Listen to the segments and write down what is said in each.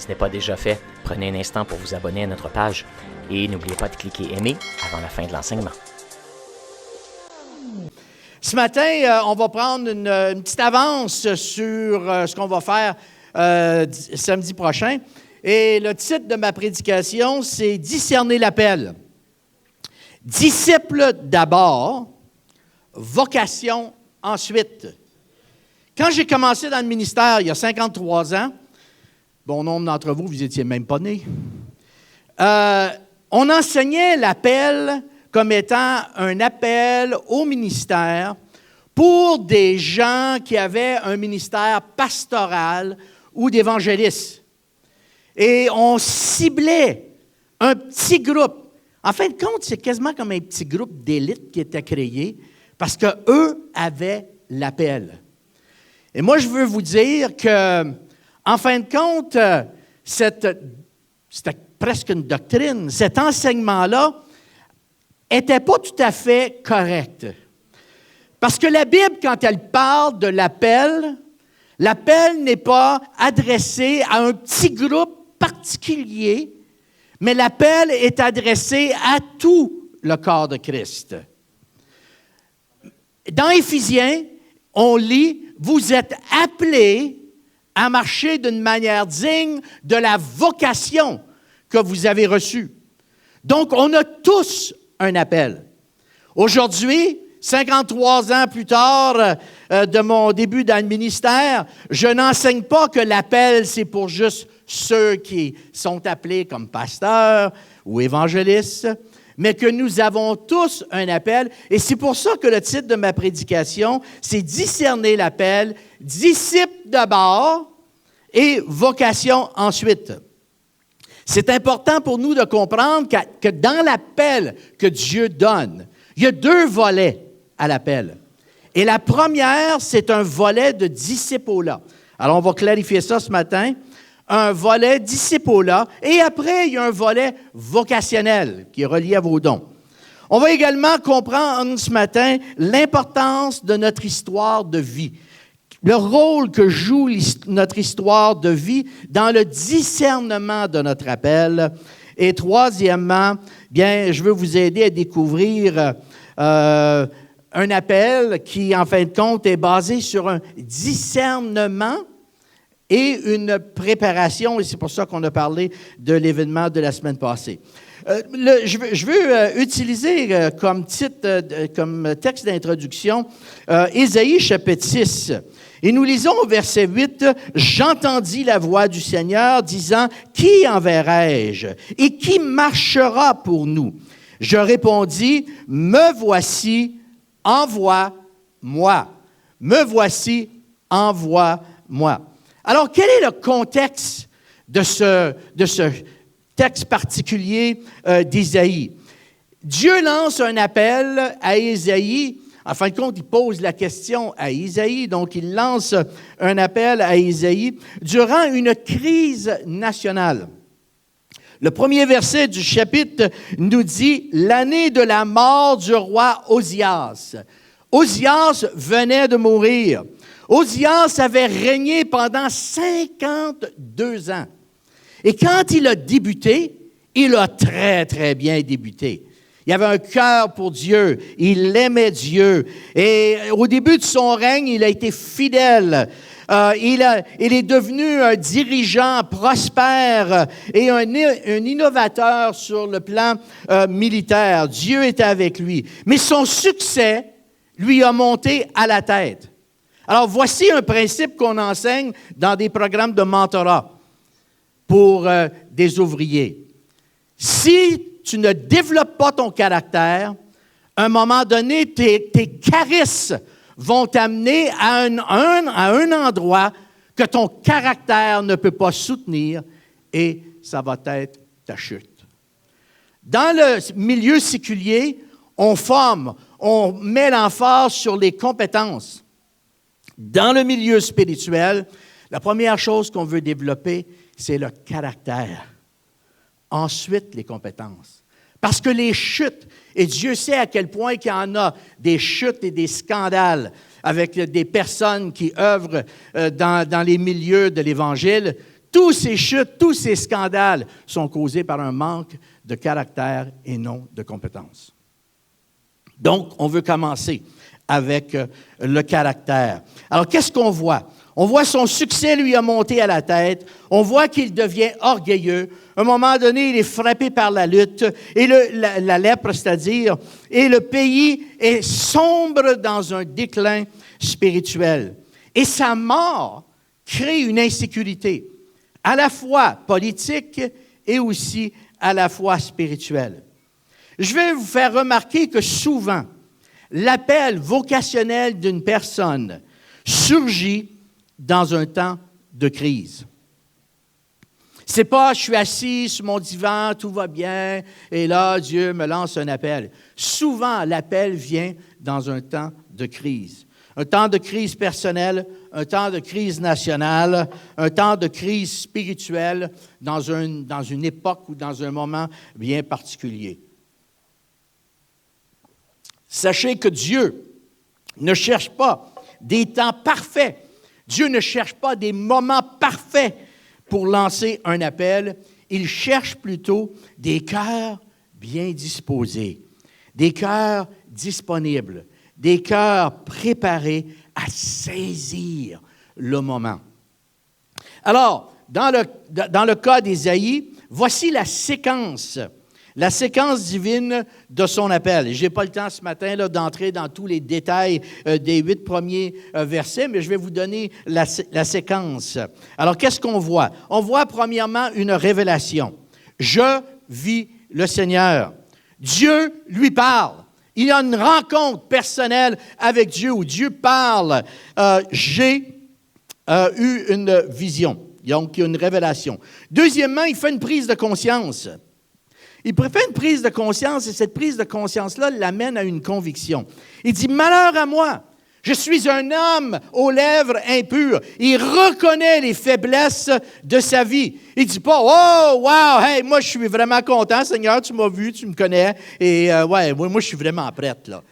ce n'est pas déjà fait, prenez un instant pour vous abonner à notre page et n'oubliez pas de cliquer aimer avant la fin de l'enseignement. Ce matin, on va prendre une petite avance sur ce qu'on va faire samedi prochain. Et le titre de ma prédication, c'est « Discerner l'appel ». Disciple d'abord, vocation ensuite. Quand j'ai commencé dans le ministère il y a 53 ans, bon nombre d'entre vous, vous n'étiez même pas nés, on enseignait l'appel comme étant un appel au ministère pour des gens qui avaient un ministère pastoral ou d'évangélistes. Et on ciblait un petit groupe. En fin de compte, c'est quasiment comme un petit groupe d'élite qui était créé parce qu'eux avaient l'appel. Et moi, je veux vous dire que, en fin de compte, c'était presque une doctrine. Cet enseignement-là n'était pas tout à fait correct. Parce que la Bible, quand elle parle de l'appel n'est pas adressé à un petit groupe particulier, mais l'appel est adressé à tout le corps de Christ. Dans Éphésiens, on lit « Vous êtes appelés à marcher d'une manière digne de la vocation que vous avez reçue. » Donc, on a tous un appel. Aujourd'hui, 53 ans plus tard de mon début dans le ministère, je n'enseigne pas que l'appel, c'est pour juste ceux qui sont appelés comme pasteurs ou évangélistes, mais que nous avons tous un appel. Et c'est pour ça que le titre de ma prédication, c'est « Discerner l'appel, disciple d'abord et vocation ensuite ». C'est important pour nous de comprendre que dans l'appel que Dieu donne, il y a deux volets à l'appel. Et la première, c'est un volet de discipolat. Alors, on va clarifier ça ce matin. Un volet discipolat. Et après, il y a un volet vocationnel qui est relié à vos dons. On va également comprendre ce matin l'importance de notre histoire de vie. Le rôle que joue notre histoire de vie dans le discernement de notre appel. Et troisièmement, bien, je veux vous aider à découvrir un appel qui, en fin de compte, est basé sur un discernement et une préparation. Et c'est pour ça qu'on a parlé de l'événement de la semaine passée. Je veux utiliser comme titre, comme texte d'introduction, Ésaïe chapitre 6. Et nous lisons au verset 8, « J'entendis la voix du Seigneur disant, « Qui enverrai-je et qui marchera pour nous? » Je répondis, « Me voici, envoie-moi. Me voici, envoie-moi. » Alors, quel est le contexte de ce texte particulier d'Ésaïe? Dieu lance un appel à Ésaïe. En fin de compte, il pose la question à Ésaïe, donc il lance un appel à Ésaïe durant une crise nationale. Le premier verset du chapitre nous dit « L'année de la mort du roi Osias ». Osias venait de mourir. Osias avait régné pendant 52 ans. Et quand il a débuté, il a très, très bien débuté. Il avait un cœur pour Dieu. Il aimait Dieu. Et au début de son règne, il a été fidèle. Il est devenu un dirigeant prospère et un innovateur sur le plan militaire. Dieu était avec lui. Mais son succès lui a monté à la tête. Alors, voici un principe qu'on enseigne dans des programmes de mentorat pour des ouvriers. Si tu ne développes pas ton caractère, à un moment donné, tes charismes vont t'amener à un endroit que ton caractère ne peut pas soutenir et ça va être ta chute. Dans le milieu séculier, on met l'emphase sur les compétences. Dans le milieu spirituel, la première chose qu'on veut développer, c'est le caractère. Ensuite, les compétences. Parce que les chutes, et Dieu sait à quel point qu'il y en a des chutes et des scandales avec des personnes qui œuvrent dans les milieux de l'Évangile, Tous ces chutes, tous ces scandales sont causés par un manque de caractère et non de compétence. Donc, on veut commencer avec le caractère. Alors, qu'est-ce qu'on voit? On voit son succès lui a monté à la tête. On voit qu'il devient orgueilleux. À un moment donné, il est frappé par la lutte et la lèpre, c'est-à-dire, et le pays est sombre dans un déclin spirituel. Et sa mort crée une insécurité, à la fois politique et aussi à la fois spirituelle. Je vais vous faire remarquer que souvent, l'appel vocationnel d'une personne surgit dans un temps de crise. C'est pas, je suis assis sur mon divan, tout va bien, et là, Dieu me lance un appel. Souvent, l'appel vient dans un temps de crise. Un temps de crise personnelle, un temps de crise nationale, un temps de crise spirituelle dans une époque ou dans un moment bien particulier. Sachez que Dieu ne cherche pas des temps parfaits. Dieu ne cherche pas des moments parfaits pour lancer un appel. Il cherche plutôt des cœurs bien disposés, des cœurs disponibles, des cœurs préparés à saisir le moment. Alors, dans le cas d'Ésaïe, voici la séquence divine de son appel. Je n'ai pas le temps ce matin là, d'entrer dans tous les détails des 8 premiers versets, mais je vais vous donner la séquence. Alors, qu'est-ce qu'on voit? On voit premièrement une révélation. Je vis le Seigneur. Dieu lui parle. Il y a une rencontre personnelle avec Dieu où Dieu parle. J'ai eu une vision. Donc, il y a une révélation. Deuxièmement, il fait une prise de conscience. Il fait une prise de conscience et cette prise de conscience-là l'amène à une conviction. Il dit, malheur à moi, je suis un homme aux lèvres impures. Il reconnaît les faiblesses de sa vie. Il ne dit pas, oh, wow, hey, moi je suis vraiment content, Seigneur, tu m'as vu, tu me connais, et ouais, moi je suis vraiment prête, là.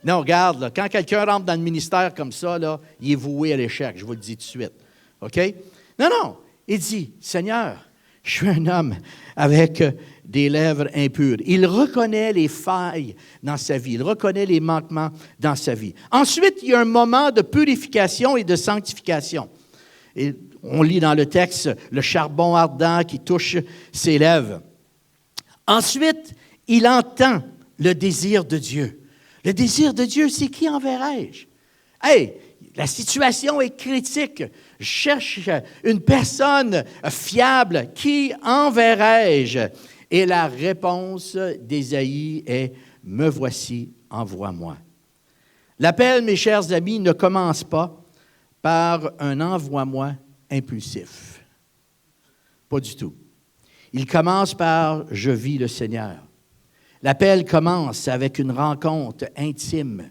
Non, regarde, là, quand quelqu'un rentre dans le ministère comme ça, là, il est voué à l'échec, je vous le dis tout de suite. OK? Non, il dit, Seigneur, je suis un homme avec des lèvres impures. Il reconnaît les failles dans sa vie. Il reconnaît les manquements dans sa vie. Ensuite, il y a un moment de purification et de sanctification. Et on lit dans le texte le charbon ardent qui touche ses lèvres. Ensuite, il entend le désir de Dieu. Le désir de Dieu, c'est qui enverrai-je? Hey, la situation est critique. Je cherche une personne fiable. Qui enverrai-je? Et la réponse d'Ésaïe est « Me voici, envoie-moi ». L'appel, mes chers amis, ne commence pas par un « envoie-moi » impulsif. Pas du tout. Il commence par « Je vis le Seigneur ». L'appel commence avec une rencontre intime.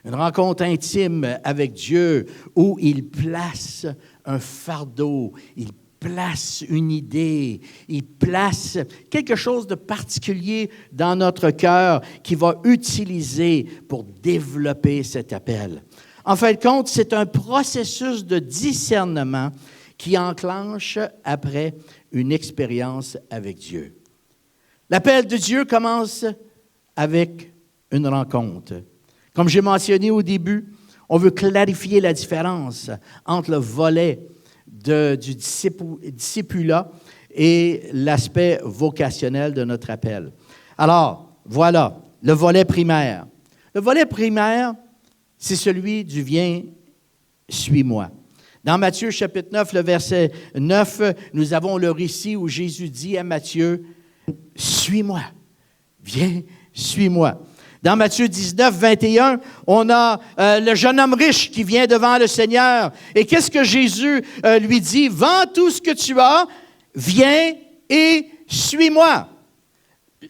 Une rencontre intime avec Dieu où il place un fardeau, il place une idée, il place quelque chose de particulier dans notre cœur qu'il va utiliser pour développer cet appel. En fin de compte, c'est un processus de discernement qui enclenche après une expérience avec Dieu. L'appel de Dieu commence avec une rencontre. Comme j'ai mentionné au début, on veut clarifier la différence entre le volet du discipulat et l'aspect vocationnel de notre appel. Alors, voilà, le volet primaire. Le volet primaire, c'est celui du « Viens, suis-moi ». Dans Matthieu chapitre 9, le verset 9, nous avons le récit où Jésus dit à Matthieu, « Suis-moi, viens, suis-moi ». Dans Matthieu 19, 21, on a le jeune homme riche qui vient devant le Seigneur. Et qu'est-ce que Jésus lui dit? « Vends tout ce que tu as, viens et suis-moi ».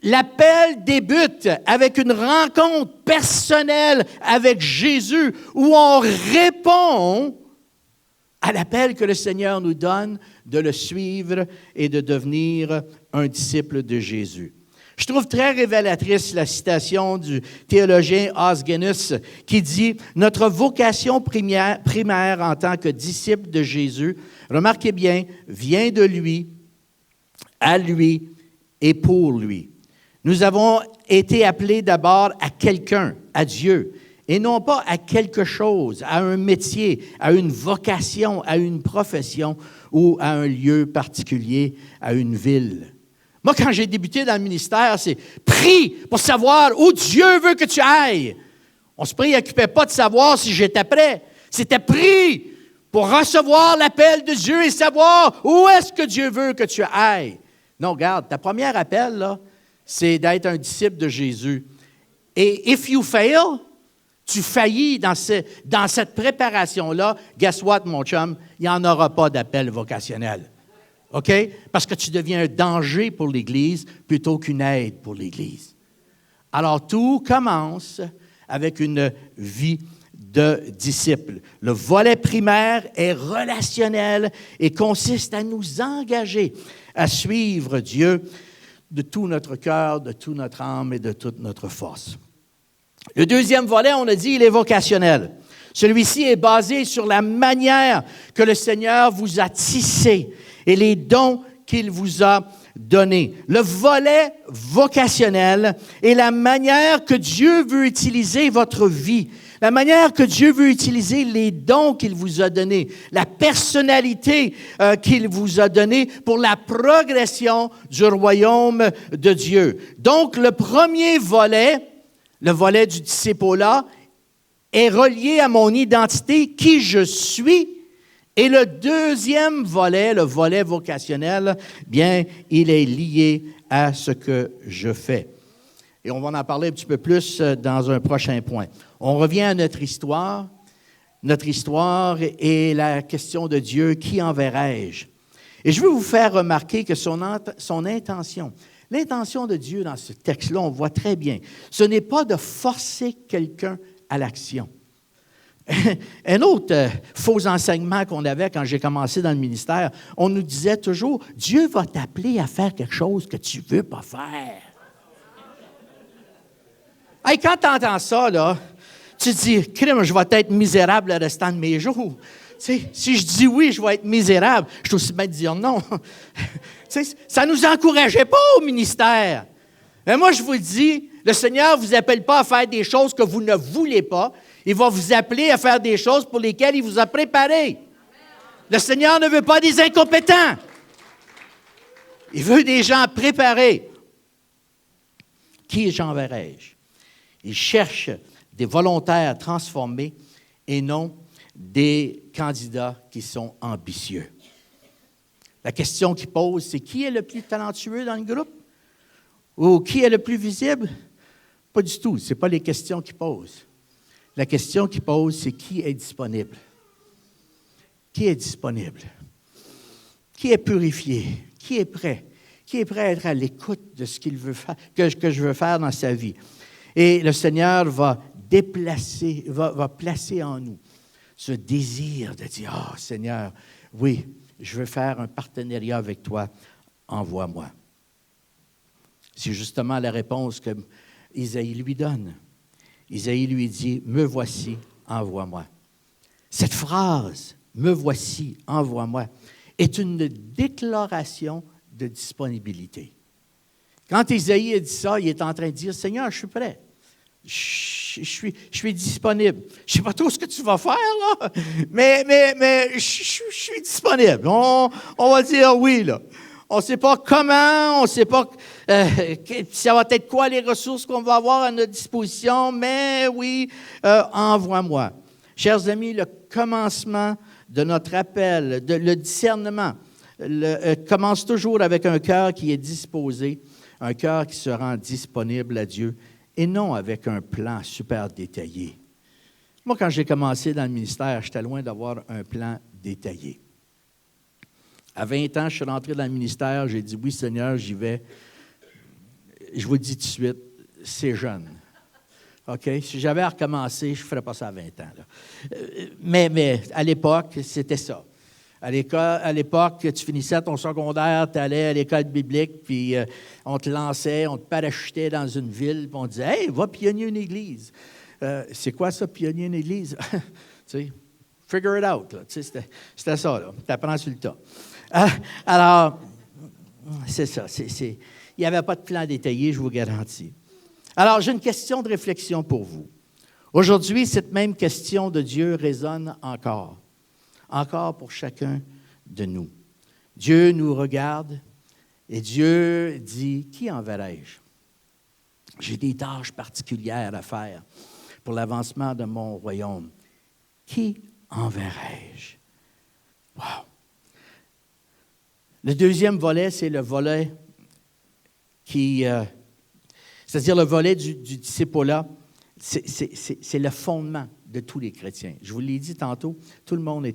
L'appel débute avec une rencontre personnelle avec Jésus où on répond à l'appel que le Seigneur nous donne de le suivre et de devenir un disciple de Jésus. Je trouve très révélatrice la citation du théologien Os Guinness qui dit « Notre vocation primaire en tant que disciple de Jésus, remarquez bien, vient de lui, à lui et pour lui. Nous avons été appelés d'abord à quelqu'un, à Dieu, et non pas à quelque chose, à un métier, à une vocation, à une profession ou à un lieu particulier, à une ville. » Moi, quand j'ai débuté dans le ministère, c'est « prie pour savoir où Dieu veut que tu ailles ». On ne se préoccupait pas de savoir si j'étais prêt. C'était « prie pour recevoir l'appel de Dieu et savoir où est-ce que Dieu veut que tu ailles ». Non, regarde, ta première appel, là, c'est d'être un disciple de Jésus. Et « if you fail », tu faillis dans cette préparation-là, guess what, mon chum, il n'y en aura pas d'appel vocationnel. OK? Parce que tu deviens un danger pour l'Église plutôt qu'une aide pour l'Église. Alors, tout commence avec une vie de disciple. Le volet primaire est relationnel et consiste à nous engager à suivre Dieu de tout notre cœur, de toute notre âme et de toute notre force. Le deuxième volet, on a dit, il est vocationnel. Celui-ci est basé sur la manière que le Seigneur vous a tissé et les dons qu'il vous a donnés. Le volet vocationnel est la manière que Dieu veut utiliser votre vie, la manière que Dieu veut utiliser les dons qu'il vous a donnés, la personnalité qu'il vous a donnée pour la progression du royaume de Dieu. Donc, le premier volet, le volet du disciple-là, est relié à mon identité, qui je suis. Et le deuxième volet, le volet vocationnel, bien, il est lié à ce que je fais. Et on va en parler un petit peu plus dans un prochain point. On revient à notre histoire. Notre histoire est la question de Dieu, qui enverrai-je? Et je veux vous faire remarquer que son intention, l'intention de Dieu dans ce texte-là, on voit très bien, ce n'est pas de forcer quelqu'un à l'action. Un autre faux enseignement qu'on avait quand j'ai commencé dans le ministère, on nous disait toujours, Dieu va t'appeler à faire quelque chose que tu ne veux pas faire. Hey, quand tu entends ça, là, tu te dis, crime, je vais être misérable le restant de mes jours. Si je dis oui, je vais être misérable, je suis aussi bien de dire non. Ça ne nous encourageait pas au ministère. Mais moi, je vous le dis, le Seigneur ne vous appelle pas à faire des choses que vous ne voulez pas. Il va vous appeler à faire des choses pour lesquelles il vous a préparé. Le Seigneur ne veut pas des incompétents. Il veut des gens préparés. Qui j'enverrai-je? Il cherche des volontaires transformés et non des candidats qui sont ambitieux. La question qu'il pose, c'est qui est le plus talentueux dans le groupe? Ou qui est le plus visible? Pas du tout. Ce n'est pas les questions qu'il pose. La question qu'il pose, c'est qui est disponible? Qui est disponible? Qui est purifié? Qui est prêt? Qui est prêt à être à l'écoute de ce qu'il veut faire, que je veux faire dans sa vie? Et le Seigneur va placer en nous ce désir de dire, « Ah, Seigneur, oui, je veux faire un partenariat avec toi, envoie-moi. » C'est justement la réponse que Isaïe lui donne. Isaïe lui dit, « Me voici, envoie-moi. » Cette phrase, « Me voici, envoie-moi » est une déclaration de disponibilité. Quand Isaïe a dit ça, il est en train de dire, « Seigneur, je suis prêt. Je suis disponible. Je ne sais pas trop ce que tu vas faire, là, mais je suis disponible. On va dire oui, là. On ne sait pas comment, on ne sait pas ça va être quoi les ressources qu'on va avoir à notre disposition, mais oui, envoie-moi. » Chers amis, le commencement de notre appel, le discernement, commence toujours avec un cœur qui est disposé, un cœur qui se rend disponible à Dieu, et non avec un plan super détaillé. Moi, quand j'ai commencé dans le ministère, j'étais loin d'avoir un plan détaillé. À 20 ans, je suis rentré dans le ministère, j'ai dit « Oui, Seigneur, j'y vais. » Je vous le dis tout de suite, c'est jeune. OK? Si j'avais à recommencer, je ne ferais pas ça à 20 ans. Là. Mais à l'époque, c'était ça. À l'époque, tu finissais ton secondaire, tu allais à l'école biblique, puis on te lançait, on te parachutait dans une ville, puis on disait « Hey, va pionnier une église. » C'est quoi ça, pionnier une église? Tu sais, figure it out. Là. Tu sais, c'était ça, là. Tu apprends sur le tas. Alors, c'est ça. Il n'y avait pas de plan détaillé, je vous garantis. Alors, j'ai une question de réflexion pour vous. Aujourd'hui, cette même question de Dieu résonne encore pour chacun de nous. Dieu nous regarde et Dieu dit, qui enverrai-je? J'ai des tâches particulières à faire pour l'avancement de mon royaume. Qui enverrai-je? Wow! Le deuxième volet, c'est le volet c'est-à-dire le volet du disciple-là, c'est le fondement de tous les chrétiens. Je vous l'ai dit tantôt, tout le monde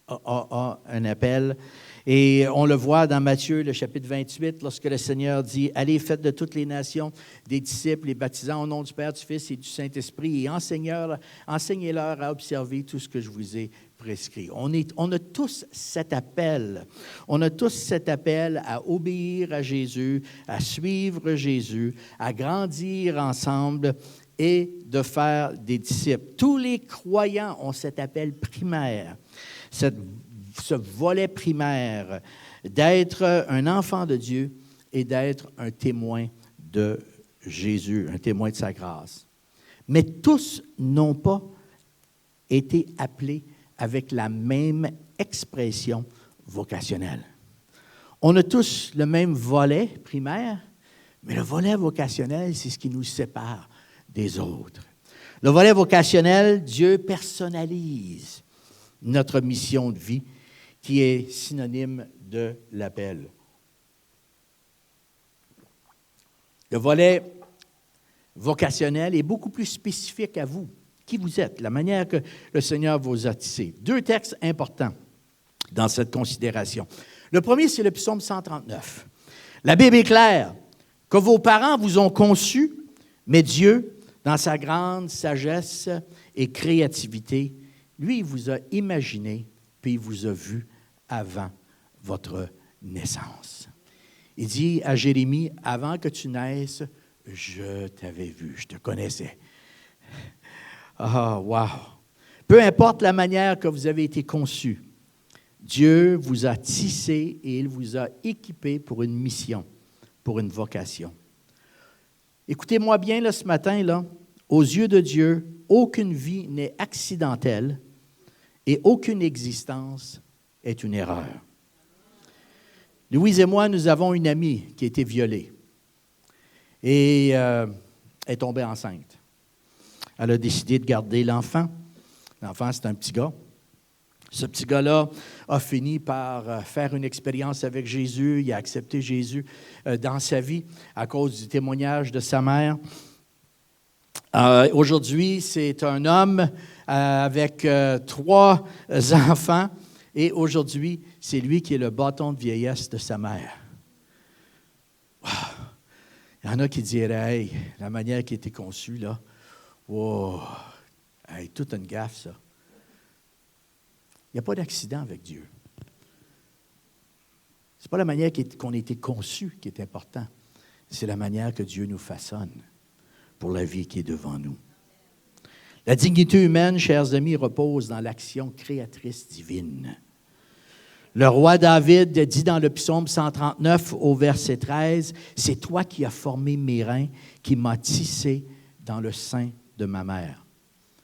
a un appel. Et on le voit dans Matthieu, le chapitre 28, lorsque le Seigneur dit « Allez, faites de toutes les nations des disciples, les baptisant au nom du Père, du Fils et du Saint-Esprit, et enseignez-leur à observer tout ce que je vous ai prescrit. » On a tous cet appel. On a tous cet appel à obéir à Jésus, à suivre Jésus, à grandir ensemble et de faire des disciples. Tous les croyants ont cet appel primaire, ce volet primaire d'être un enfant de Dieu et d'être un témoin de Jésus, un témoin de sa grâce. Mais tous n'ont pas été appelés avec la même expression vocationnelle. On a tous le même volet primaire, mais le volet vocationnel, c'est ce qui nous sépare des autres. Le volet vocationnel, Dieu personnalise notre mission de vie, qui est synonyme de l'appel. Le volet vocationnel est beaucoup plus spécifique à vous, qui vous êtes, la manière que le Seigneur vous a tissé. Deux textes importants dans cette considération. Le premier, c'est le psaume 139. La Bible est claire, que vos parents vous ont conçu, mais Dieu, dans sa grande sagesse et créativité, lui, il vous a imaginé, puis il vous a vu avant votre naissance. Il dit à Jérémie, « Avant que tu naisses, je t'avais vu, je te connaissais. » Ah, wow! Peu importe la manière que vous avez été conçu, Dieu vous a tissé et il vous a équipé pour une mission, pour une vocation. Écoutez-moi bien là, ce matin, là, aux yeux de Dieu, aucune vie n'est accidentelle et aucune existence est une erreur. Louise et moi, nous avons une amie qui a été violée et est tombée enceinte. Elle a décidé de garder l'enfant. L'enfant, c'est un petit gars. Ce petit gars-là a fini par faire une expérience avec Jésus. Il a accepté Jésus dans sa vie à cause du témoignage de sa mère. Aujourd'hui, c'est un homme avec 3 enfants. Et aujourd'hui, c'est lui qui est le bâton de vieillesse de sa mère. Wow. Il y en a qui diraient, hey, la manière qui a été conçue, là, wow, hey, toute une gaffe, ça. Il n'y a pas d'accident avec Dieu. Ce n'est pas la manière qu'on a été conçu qui est important. C'est la manière que Dieu nous façonne pour la vie qui est devant nous. La dignité humaine, chers amis, repose dans l'action créatrice divine. Le roi David dit dans le psaume 139 au verset 13, « C'est toi qui as formé mes reins, qui m'as tissé dans le sein de ma mère. »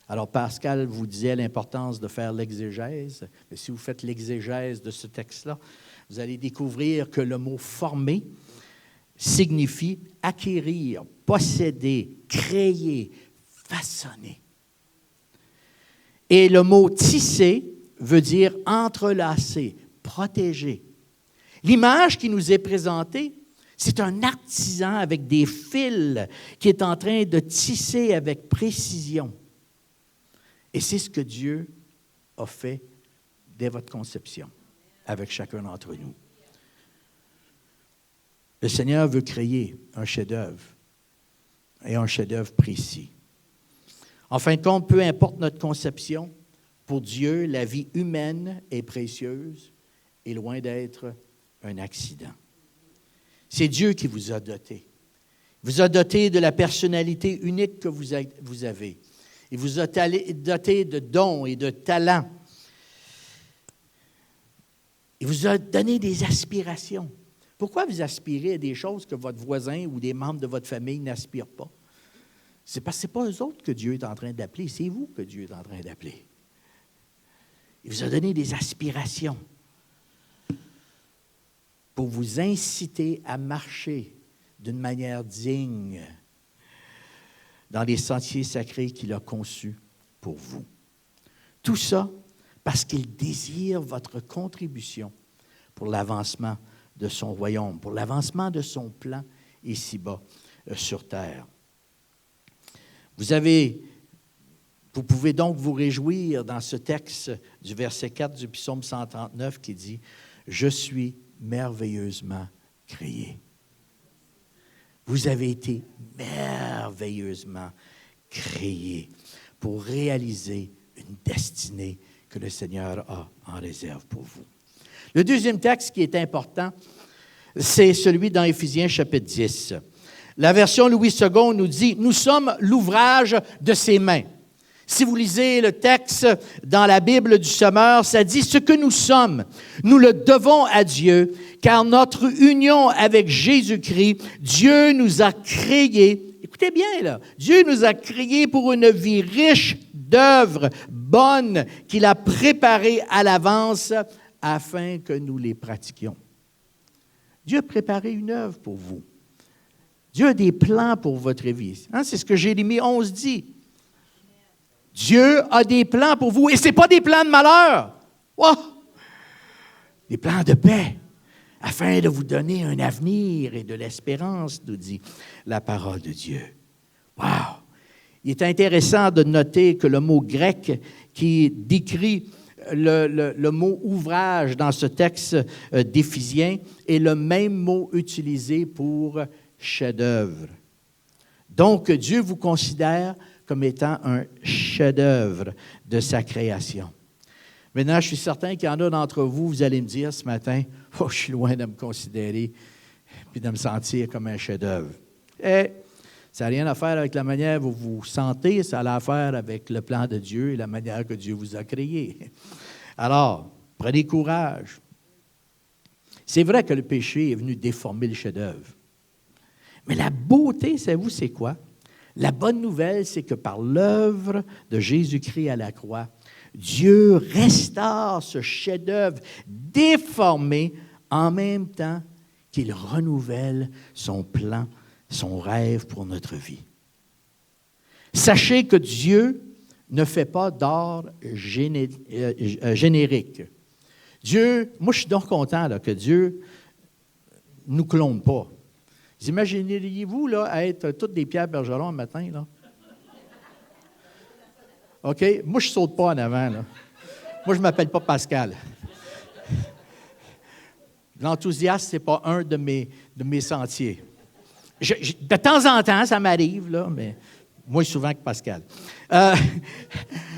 Alors Pascal vous disait l'importance de faire l'exégèse. Mais si vous faites l'exégèse de ce texte-là, vous allez découvrir que le mot « former » signifie acquérir, posséder, créer, façonner. Et le mot « tisser » veut dire entrelacer, protéger. L'image qui nous est présentée, c'est un artisan avec des fils qui est en train de tisser avec précision. Et c'est ce que Dieu a fait dès votre conception, avec chacun d'entre nous. Le Seigneur veut créer un chef-d'œuvre, et un chef-d'œuvre précis. En fin de compte, peu importe notre conception, pour Dieu, la vie humaine est précieuse est loin d'être un accident. C'est Dieu qui vous a doté. Il vous a doté de la personnalité unique que vous avez. Il vous a doté de dons et de talents. Il vous a donné des aspirations. Pourquoi vous aspirez à des choses que votre voisin ou des membres de votre famille n'aspirent pas? C'est parce que ce n'est pas eux autres que Dieu est en train d'appeler, c'est vous que Dieu est en train d'appeler. Il vous a donné des aspirations pour vous inciter à marcher d'une manière digne dans les sentiers sacrés qu'il a conçus pour vous. Tout ça parce qu'il désire votre contribution pour l'avancement de son royaume, pour l'avancement de son plan ici-bas sur terre. Vous pouvez donc vous réjouir dans ce texte du verset 4 du psaume 139 qui dit « Je suis merveilleusement créé ». Vous avez été merveilleusement créé pour réaliser une destinée que le Seigneur a en réserve pour vous. Le deuxième texte qui est important, c'est celui dans Éphésiens chapitre 10. La version Louis II nous dit « Nous sommes l'ouvrage de ses mains ». Si vous lisez le texte dans la Bible du Sommeur, ça dit « Ce que nous sommes, nous le devons à Dieu, car notre union avec Jésus-Christ, Dieu nous a créés. » Écoutez bien, là. Dieu nous a créés pour une vie riche d'œuvres bonnes qu'il a préparées à l'avance afin que nous les pratiquions. Dieu a préparé une œuvre pour vous. Dieu a des plans pour votre vie. Hein, c'est ce que Jérémie 11 dit. Dieu a des plans pour vous. Et ce n'est pas des plans de malheur. Wow! Des plans de paix, afin de vous donner un avenir et de l'espérance, nous dit la parole de Dieu. Wow! Il est intéressant de noter que le mot grec qui décrit le mot « ouvrage » dans ce texte d'Éphésiens est le même mot utilisé pour « chef-d'œuvre ». Donc, Dieu vous considère comme étant un chef-d'œuvre de sa création. Maintenant, je suis certain qu'il y en a d'entre vous, vous allez me dire ce matin, « Oh, je suis loin de me considérer puis de me sentir comme un chef-d'œuvre. » Et ça n'a rien à faire avec la manière dont vous vous sentez, ça a à faire avec le plan de Dieu et la manière que Dieu vous a créé. Alors, prenez courage. C'est vrai que le péché est venu déformer le chef-d'œuvre. Mais la beauté, savez-vous, c'est quoi? La bonne nouvelle, c'est que par l'œuvre de Jésus-Christ à la croix, Dieu restaure ce chef-d'œuvre déformé en même temps qu'il renouvelle son plan, son rêve pour notre vie. Sachez que Dieu ne fait pas d'art générique. Dieu, moi je suis donc content là, que Dieu ne nous clone pas. Vous imagineriez-vous là, à être toutes des Pierre Bergeron le matin? Là? OK? Moi, je ne saute pas en avant. Là. Moi, je ne m'appelle pas Pascal. L'enthousiasme, ce n'est pas un de mes sentiers. De temps en temps, ça m'arrive, là, mais moins souvent que Pascal.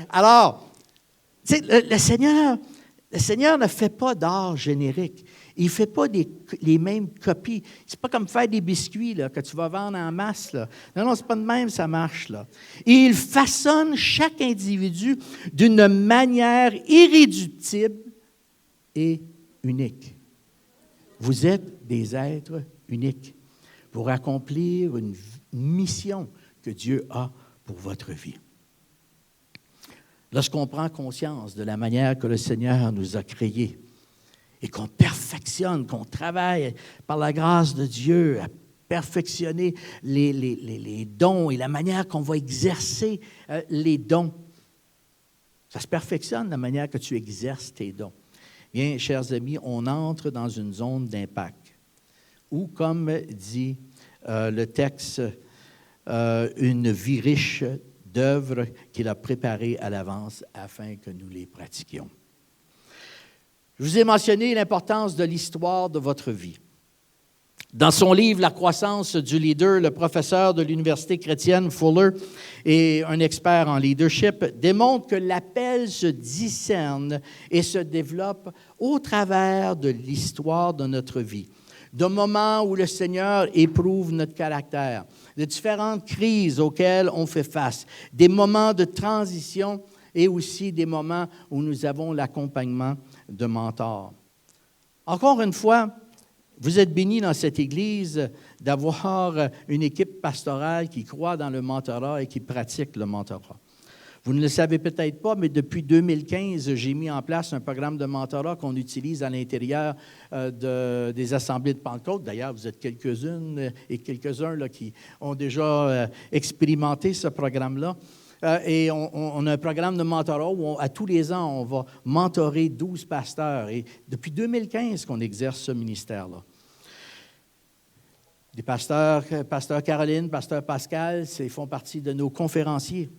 Alors, tu sais, le Seigneur ne fait pas d'art générique. Il ne fait pas les mêmes copies. Ce n'est pas comme faire des biscuits là, que tu vas vendre en masse. Là. Non, ce n'est pas de même, ça marche. Là. Et il façonne chaque individu d'une manière irréductible et unique. Vous êtes des êtres uniques pour accomplir une mission que Dieu a pour votre vie. Lorsqu'on prend conscience de la manière que le Seigneur nous a créés, et qu'on perfectionne, qu'on travaille par la grâce de Dieu à perfectionner les dons et la manière qu'on va exercer les dons. Ça se perfectionne la manière que tu exerces tes dons. Bien, chers amis, on entre dans une zone d'impact où, comme dit le texte, une vie riche d'œuvres qu'il a préparées à l'avance afin que nous les pratiquions. Je vous ai mentionné l'importance de l'histoire de votre vie. Dans son livre « La croissance du leader », le professeur de l'Université chrétienne Fuller et un expert en leadership démontre que l'appel se discerne et se développe au travers de l'histoire de notre vie, de moments où le Seigneur éprouve notre caractère, de différentes crises auxquelles on fait face, des moments de transition et aussi des moments où nous avons l'accompagnement de mentors. Encore une fois, vous êtes bénis dans cette Église d'avoir une équipe pastorale qui croit dans le mentorat et qui pratique le mentorat. Vous ne le savez peut-être pas, mais depuis 2015, j'ai mis en place un programme de mentorat qu'on utilise à l'intérieur des assemblées de Pentecôte. D'ailleurs, vous êtes quelques-unes et quelques-uns là, qui ont déjà expérimenté ce programme-là. Et on a un programme de mentorat où, à tous les ans, on va mentorer 12 pasteurs. Et depuis 2015 qu'on exerce ce ministère-là. Des pasteurs, pasteur Caroline, pasteur Pascal, ils font partie de nos conférenciers.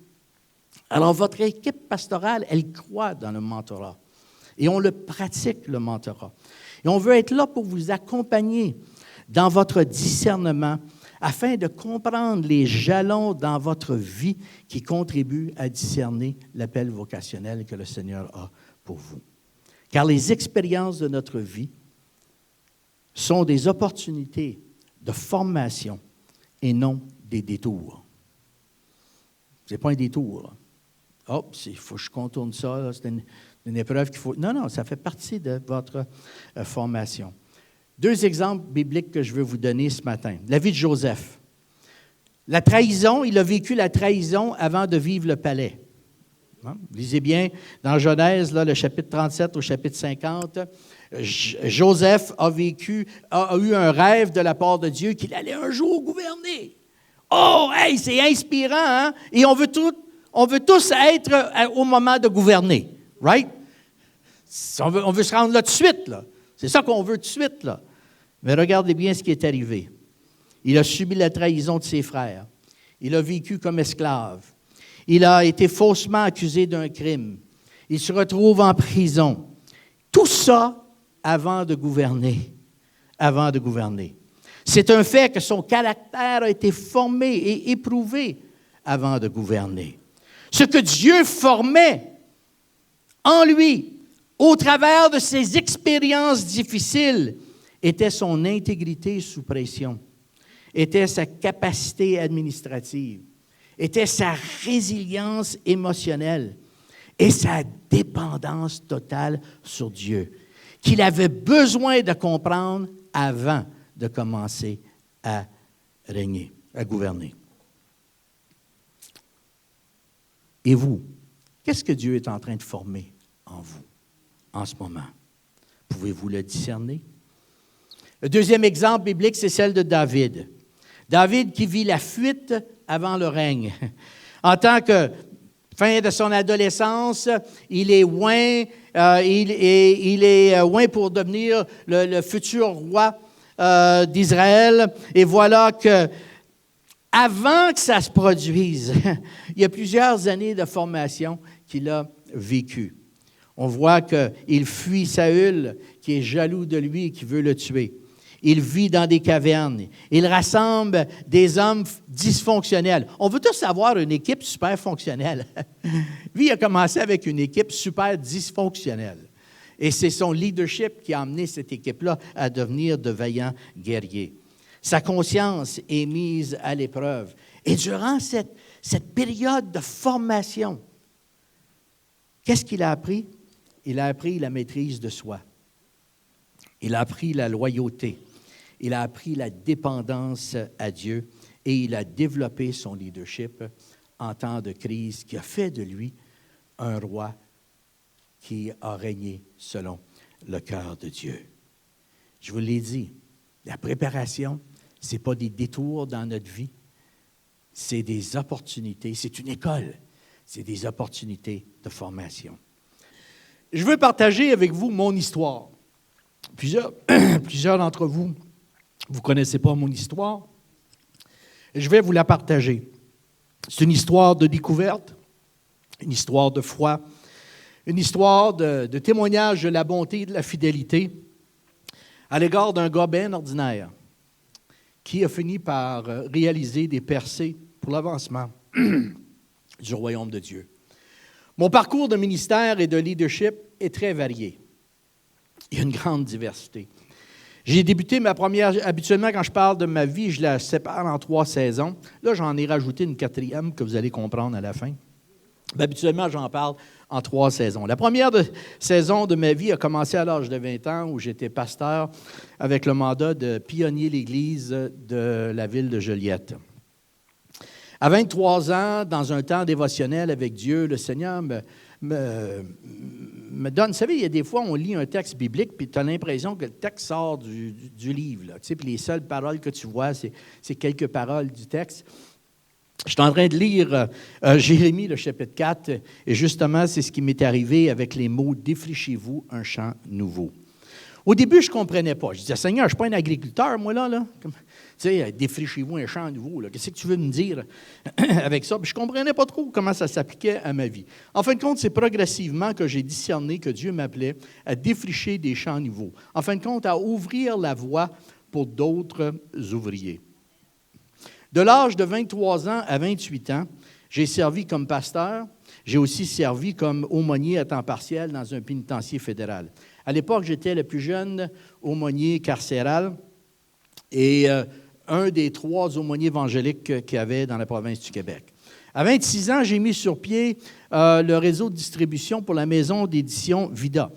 Alors, votre équipe pastorale, elle croit dans le mentorat. Et on le pratique, le mentorat. Et on veut être là pour vous accompagner dans votre discernement afin de comprendre les jalons dans votre vie qui contribuent à discerner l'appel vocationnel que le Seigneur a pour vous. Car les expériences de notre vie sont des opportunités de formation et non des détours. Ce n'est pas un détour. Oh, il faut que je contourne ça, là, c'est une épreuve qu'il faut... Non, ça fait partie de votre formation. 2 exemples bibliques que je veux vous donner ce matin. La vie de Joseph. La trahison, il a vécu la trahison avant de vivre le palais. Lisez bien dans Genèse, là, le chapitre 37 au chapitre 50. Joseph a eu un rêve de la part de Dieu qu'il allait un jour gouverner. Oh, hey, c'est inspirant, hein? Et on veut tous être au moment de gouverner, right? On veut se rendre là tout de suite, là. C'est ça qu'on veut tout de suite, là. Mais regardez bien ce qui est arrivé. Il a subi la trahison de ses frères. Il a vécu comme esclave. Il a été faussement accusé d'un crime. Il se retrouve en prison. Tout ça avant de gouverner. Avant de gouverner. C'est un fait que son caractère a été formé et éprouvé avant de gouverner. Ce que Dieu formait en lui, au travers de ses expériences difficiles, était son intégrité sous pression, était sa capacité administrative, était sa résilience émotionnelle et sa dépendance totale sur Dieu, qu'il avait besoin de comprendre avant de commencer à régner, à gouverner. Et vous, qu'est-ce que Dieu est en train de former en vous en ce moment? Pouvez-vous le discerner? Le 2e exemple biblique, c'est celle de David. David qui vit la fuite avant le règne. En tant que fin de son adolescence, il est oint, pour devenir le futur roi d'Israël. Et voilà que, avant que ça se produise, il y a plusieurs années de formation qu'il a vécues. On voit qu'il fuit Saül, qui est jaloux de lui et qui veut le tuer. Il vit dans des cavernes. Il rassemble des hommes dysfonctionnels. On veut tous avoir une équipe super fonctionnelle. Lui, il a commencé avec une équipe super dysfonctionnelle. Et c'est son leadership qui a amené cette équipe-là à devenir de vaillants guerriers. Sa conscience est mise à l'épreuve. Et durant cette période de formation, qu'est-ce qu'il a appris? Il a appris la maîtrise de soi. Il a appris la loyauté. Il a appris la dépendance à Dieu et il a développé son leadership en temps de crise qui a fait de lui un roi qui a régné selon le cœur de Dieu. Je vous l'ai dit, la préparation, ce n'est pas des détours dans notre vie, c'est des opportunités, c'est une école, c'est des opportunités de formation. Je veux partager avec vous mon histoire. Plusieurs d'entre vous, vous ne connaissez pas mon histoire. Je vais vous la partager. C'est une histoire de découverte, une histoire de foi, une histoire de témoignage de la bonté et de la fidélité à l'égard d'un gars bien ordinaire. qui a fini par réaliser des percées pour l'avancement du royaume de Dieu. Mon parcours de ministère et de leadership est très varié. Il y a une grande diversité. J'ai débuté ma première, habituellement quand je parle de ma vie, je la sépare en 3 saisons. Là, j'en ai rajouté une 4e que vous allez comprendre à la fin. Mais habituellement, j'en parle en 3 saisons. La première saison de ma vie a commencé à l'âge de 20 ans où j'étais pasteur avec le mandat de pionnier l'Église de la ville de Joliette. À 23 ans, dans un temps dévotionnel avec Dieu, le Seigneur me donne... Vous savez, il y a des fois, on lit un texte biblique, puis tu as l'impression que le texte sort du livre. Là, tu sais, puis les seules paroles que tu vois, c'est quelques paroles du texte. Je suis en train de lire Jérémie, le chapitre 4, et justement, c'est ce qui m'est arrivé avec les mots « Défrichez-vous un champ nouveau ». Au début, je ne comprenais pas. Je disais, Seigneur, je ne suis pas un agriculteur, moi, là. Tu sais, défrichez-vous un champ nouveau. Là. Qu'est-ce que tu veux me dire avec ça? Puis je ne comprenais pas trop comment ça s'appliquait à ma vie. En fin de compte, c'est progressivement que j'ai discerné que Dieu m'appelait à défricher des champs nouveaux. En fin de compte, à ouvrir la voie pour d'autres ouvriers. De l'âge de 23 ans à 28 ans, j'ai servi comme pasteur. J'ai aussi servi comme aumônier à temps partiel dans un pénitencier fédéral. À l'époque, j'étais le plus jeune aumônier carcéral et un des 3 aumôniers évangéliques qu'il y avait dans la province du Québec. À 26 ans, j'ai mis sur pied le réseau de distribution pour la maison d'édition Vida.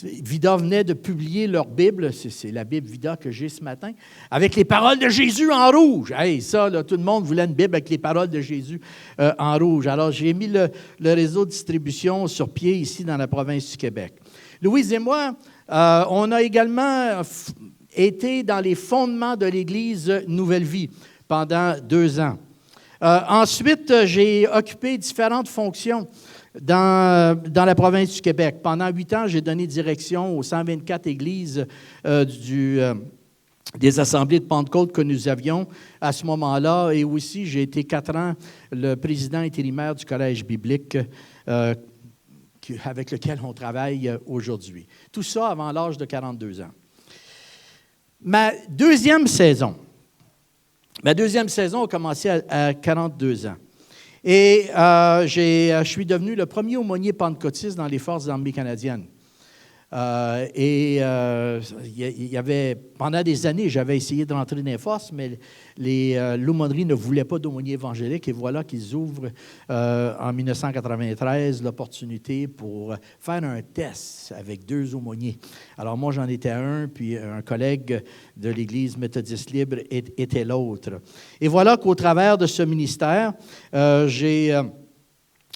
Vida venait de publier leur Bible, c'est la Bible Vida que j'ai ce matin, avec les paroles de Jésus en rouge. Hey, ça, là, tout le monde voulait une Bible avec les paroles de Jésus en rouge. Alors, j'ai mis le réseau de distribution sur pied ici dans la province du Québec. Louise et moi, on a également été dans les fondements de l'Église Nouvelle Vie pendant 2 ans. Ensuite, j'ai occupé différentes fonctions dans la province du Québec. Pendant 8 ans, j'ai donné direction aux 124 églises des assemblées de Pentecôte que nous avions à ce moment-là. Et aussi, j'ai été 4 ans le président intérimaire du collège biblique avec lequel on travaille aujourd'hui. Tout ça avant l'âge de 42 ans. Ma deuxième saison a commencé à 42 ans. Et je suis devenu le premier aumônier pentecôtiste dans les forces armées canadiennes. Il y avait, pendant des années, j'avais essayé de rentrer dans les forces, mais l'aumônerie ne voulait pas d'aumônier évangélique. Et voilà qu'ils ouvrent en 1993 l'opportunité pour faire un test avec 2 aumôniers. Alors moi, j'en étais un, puis un collègue de l'Église méthodiste libre était l'autre. Et voilà qu'au travers de ce ministère,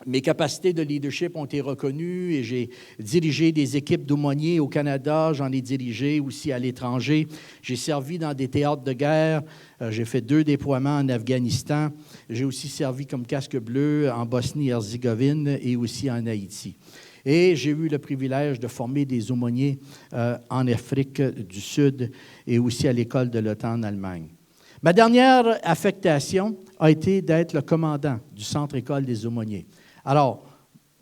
mes capacités de leadership ont été reconnues et j'ai dirigé des équipes d'aumôniers au Canada. J'en ai dirigé aussi à l'étranger. J'ai servi dans des théâtres de guerre. J'ai fait 2 déploiements en Afghanistan. J'ai aussi servi comme casque bleu en Bosnie-Herzégovine et aussi en Haïti. Et j'ai eu le privilège de former des aumôniers en Afrique du Sud et aussi à l'école de l'OTAN en Allemagne. Ma dernière affectation a été d'être le commandant du centre-école des aumôniers. Alors,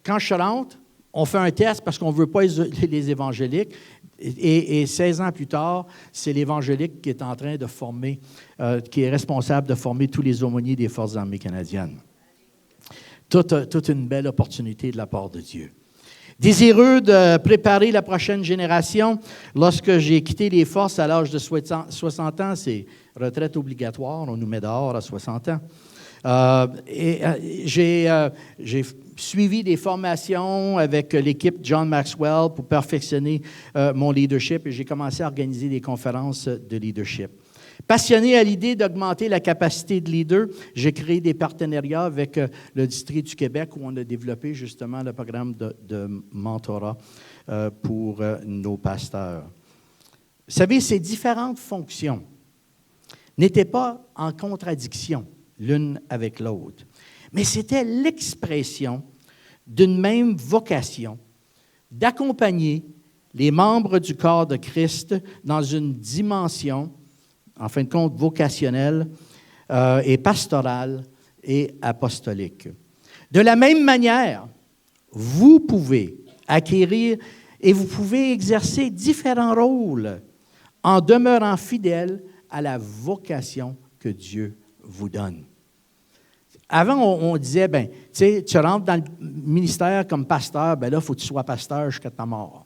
quand je rentre, on fait un test parce qu'on ne veut pas les évangéliques. Et 16 ans plus tard, c'est l'évangélique qui est en train de former, qui est responsable de former tous les aumôniers des Forces armées canadiennes. Toute une belle opportunité de la part de Dieu. Désireux de préparer la prochaine génération, lorsque j'ai quitté les forces à l'âge de 60 ans, c'est retraite obligatoire, on nous met dehors à 60 ans. J'ai suivi des formations avec l'équipe John Maxwell pour perfectionner mon leadership et j'ai commencé à organiser des conférences de leadership. Passionné à l'idée d'augmenter la capacité de leader, j'ai créé des partenariats avec le district du Québec où on a développé justement le programme de mentorat pour nos pasteurs. Vous savez, ces différentes fonctions n'étaient pas en contradiction l'une avec l'autre, mais c'était l'expression d'une même vocation d'accompagner les membres du corps de Christ dans une dimension, en fin de compte, vocationnelle et pastorale et apostolique. De la même manière, vous pouvez acquérir et vous pouvez exercer différents rôles en demeurant fidèle à la vocation que Dieu vous donne. Avant, on disait, ben, tu sais, tu rentres dans le ministère comme pasteur, ben là, il faut que tu sois pasteur jusqu'à ta mort.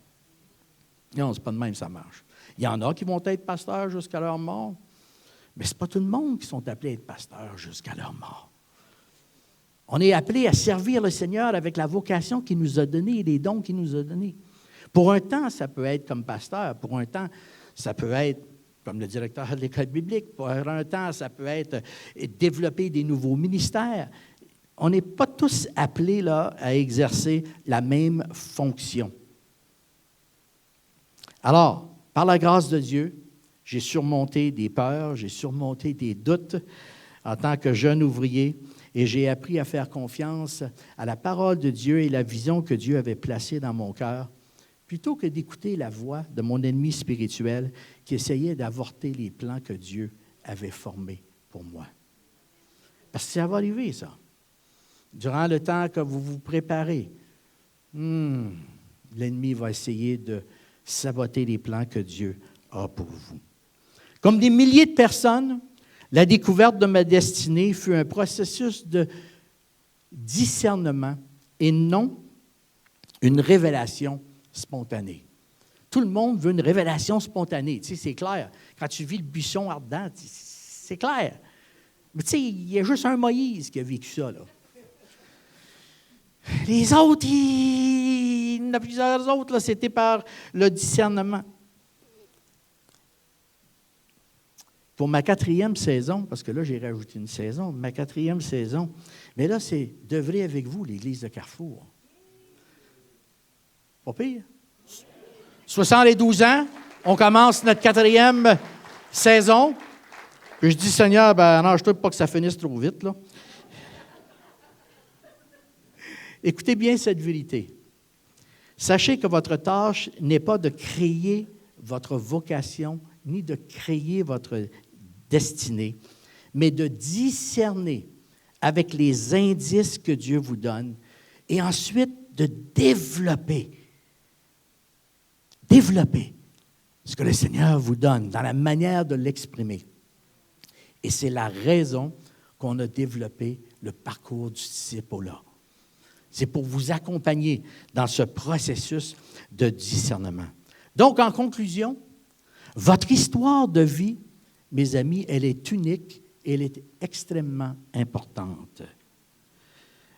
Non, c'est pas de même, ça marche. Il y en a qui vont être pasteurs jusqu'à leur mort, mais ce n'est pas tout le monde qui sont appelés à être pasteurs jusqu'à leur mort. On est appelé à servir le Seigneur avec la vocation qu'il nous a donnée et les dons qu'il nous a donnés. Pour un temps, ça peut être comme pasteur. Pour un temps, ça peut être comme le directeur de l'école biblique. Pour un temps, ça peut être développer des nouveaux ministères. On n'est pas tous appelés là, à exercer la même fonction. Alors, par la grâce de Dieu, j'ai surmonté des peurs, j'ai surmonté des doutes en tant que jeune ouvrier et j'ai appris à faire confiance à la parole de Dieu et la vision que Dieu avait placée dans mon cœur, plutôt que d'écouter la voix de mon ennemi spirituel qui essayait d'avorter les plans que Dieu avait formés pour moi. Parce que ça va arriver, ça. Durant le temps que vous vous préparez, l'ennemi va essayer de saboter les plans que Dieu a pour vous. Comme des milliers de personnes, la découverte de ma destinée fut un processus de discernement et non une révélation spontanée. Tout le monde veut une révélation spontanée. Tu sais, c'est clair. Quand tu vis le buisson ardent, c'est clair. Mais tu sais, il y a juste un Moïse qui a vécu ça, là. Les autres, il y en a plusieurs autres, là, c'était par le discernement. Pour ma 4e saison, parce que là, j'ai rajouté une saison, ma 4e saison, mais là, c'est d'œuvrer avec vous, l'Église de Carrefour. Pas pire. 72 ans, on commence notre 4e saison. Puis je dis, Seigneur, ben arrange-toi pas que ça finisse trop vite, là. Écoutez bien cette vérité. Sachez que votre tâche n'est pas de créer votre vocation, ni de créer votre destinée, mais de discerner avec les indices que Dieu vous donne et ensuite de développer ce que le Seigneur vous donne dans la manière de l'exprimer. Et c'est la raison qu'on a développé le parcours du disciple-là. C'est pour vous accompagner dans ce processus de discernement. Donc, en conclusion, votre histoire de vie, mes amis, elle est unique et elle est extrêmement importante.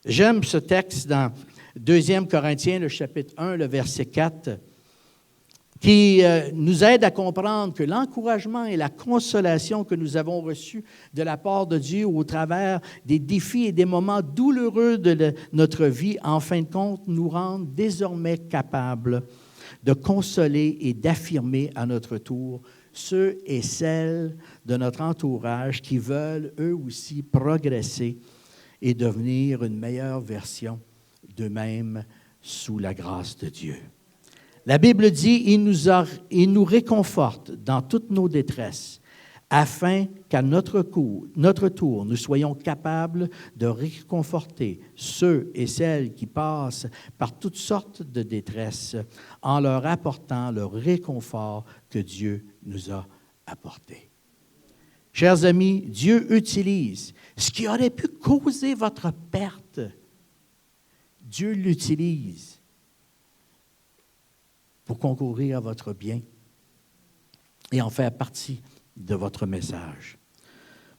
J'aime ce texte dans 2 Corinthiens, le chapitre 1, le verset 4, qui nous aide à comprendre que l'encouragement et la consolation que nous avons reçus de la part de Dieu au travers des défis et des moments douloureux de notre vie, en fin de compte, nous rendent désormais capables de consoler et d'affirmer à notre tour ceux et celles de notre entourage qui veulent eux aussi progresser et devenir une meilleure version d'eux-mêmes sous la grâce de Dieu. La Bible dit, il nous réconforte dans toutes nos détresses, afin qu'à notre tour, nous soyons capables de réconforter ceux et celles qui passent par toutes sortes de détresses en leur apportant le réconfort que Dieu nous a apporté. Chers amis, Dieu utilise ce qui aurait pu causer votre perte. Dieu l'utilise pour concourir à votre bien et en faire partie de votre message.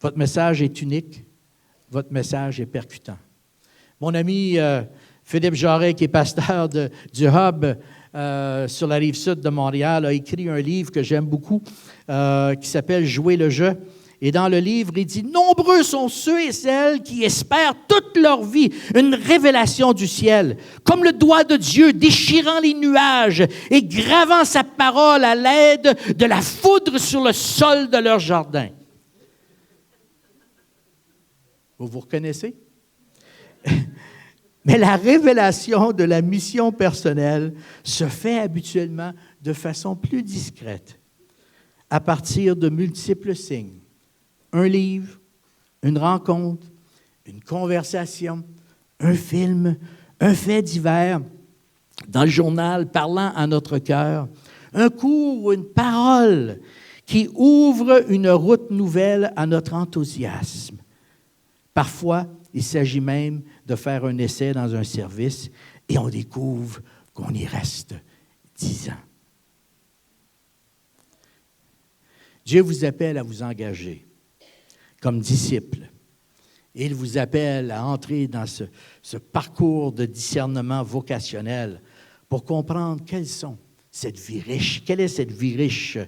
Votre message est unique, votre message est percutant. Mon ami Philippe Jarret, qui est pasteur du Hub sur la rive sud de Montréal, a écrit un livre que j'aime beaucoup qui s'appelle « Jouer le jeu ». Et dans le livre, il dit « Nombreux sont ceux et celles qui espèrent toute leur vie une révélation du ciel, comme le doigt de Dieu déchirant les nuages et gravant sa parole à l'aide de la foudre sur le sol de leur jardin. » Vous vous reconnaissez? Mais la révélation de la mission personnelle se fait habituellement de façon plus discrète, à partir de multiples signes. Un livre, une rencontre, une conversation, un film, un fait divers dans le journal parlant à notre cœur, un cours ou une parole qui ouvre une route nouvelle à notre enthousiasme. Parfois, il s'agit même de faire un essai dans un service et on découvre qu'on y reste 10 ans. Dieu vous appelle à vous engager comme disciple. Il vous appelle à entrer dans ce parcours de discernement vocationnel pour comprendre quelle est cette vie riche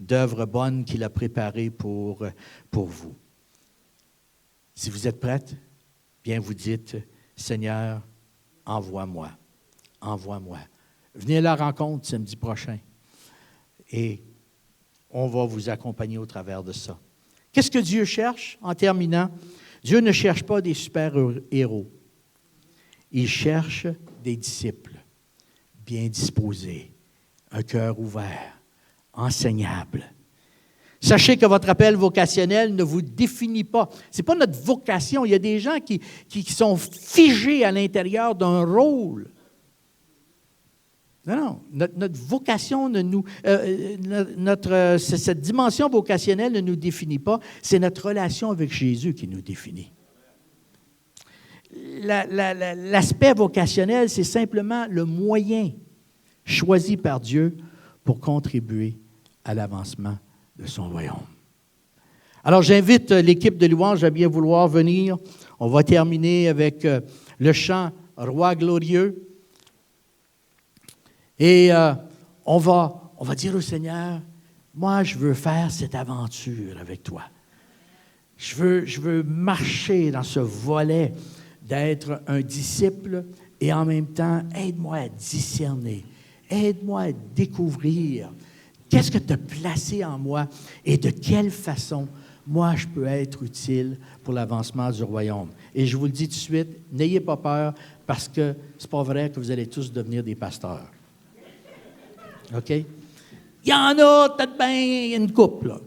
d'œuvres bonnes qu'il a préparées pour vous. Si vous êtes prête, bien vous dites, Seigneur, envoie-moi, envoie-moi. Venez à la rencontre samedi prochain et on va vous accompagner au travers de ça. Qu'est-ce que Dieu cherche en terminant? Dieu ne cherche pas des super-héros. Il cherche des disciples bien disposés, un cœur ouvert, enseignable. Sachez que votre appel vocationnel ne vous définit pas. Ce n'est pas notre vocation. Il y a des gens qui sont figés à l'intérieur d'un rôle. Non, notre vocation, cette dimension vocationnelle ne nous définit pas. C'est notre relation avec Jésus qui nous définit. L'aspect vocationnel, c'est simplement le moyen choisi par Dieu pour contribuer à l'avancement de son royaume. Alors, j'invite l'équipe de louange à bien vouloir venir. On va terminer avec le chant « Roi glorieux ». Et on va dire au Seigneur, moi, je veux faire cette aventure avec toi. Je veux marcher dans ce volet d'être un disciple et en même temps, aide-moi à discerner, aide-moi à découvrir qu'est-ce que tu as placé en moi et de quelle façon moi je peux être utile pour l'avancement du royaume. Et je vous le dis tout de suite, n'ayez pas peur parce que c'est pas vrai que vous allez tous devenir des pasteurs. OK? Il y en a peut-être bien une couple, là.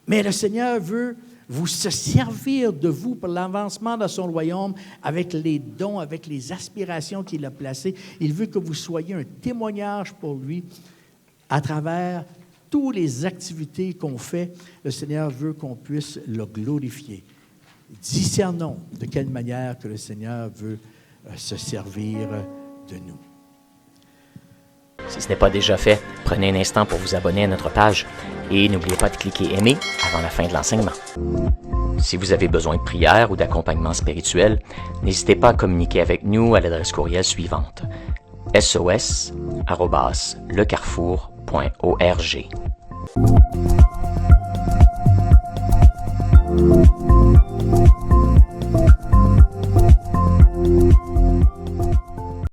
Mais le Seigneur veut vous se servir de vous pour l'avancement de son royaume avec les dons, avec les aspirations qu'il a placées. Il veut que vous soyez un témoignage pour lui à travers toutes les activités qu'on fait. Le Seigneur veut qu'on puisse le glorifier. Discernons de quelle manière que le Seigneur veut se servir de nous. Si ce n'est pas déjà fait, prenez un instant pour vous abonner à notre page et n'oubliez pas de cliquer « Aimer » avant la fin de l'enseignement. Si vous avez besoin de prière ou d'accompagnement spirituel, n'hésitez pas à communiquer avec nous à l'adresse courriel suivante: sos@lecarrefour.org.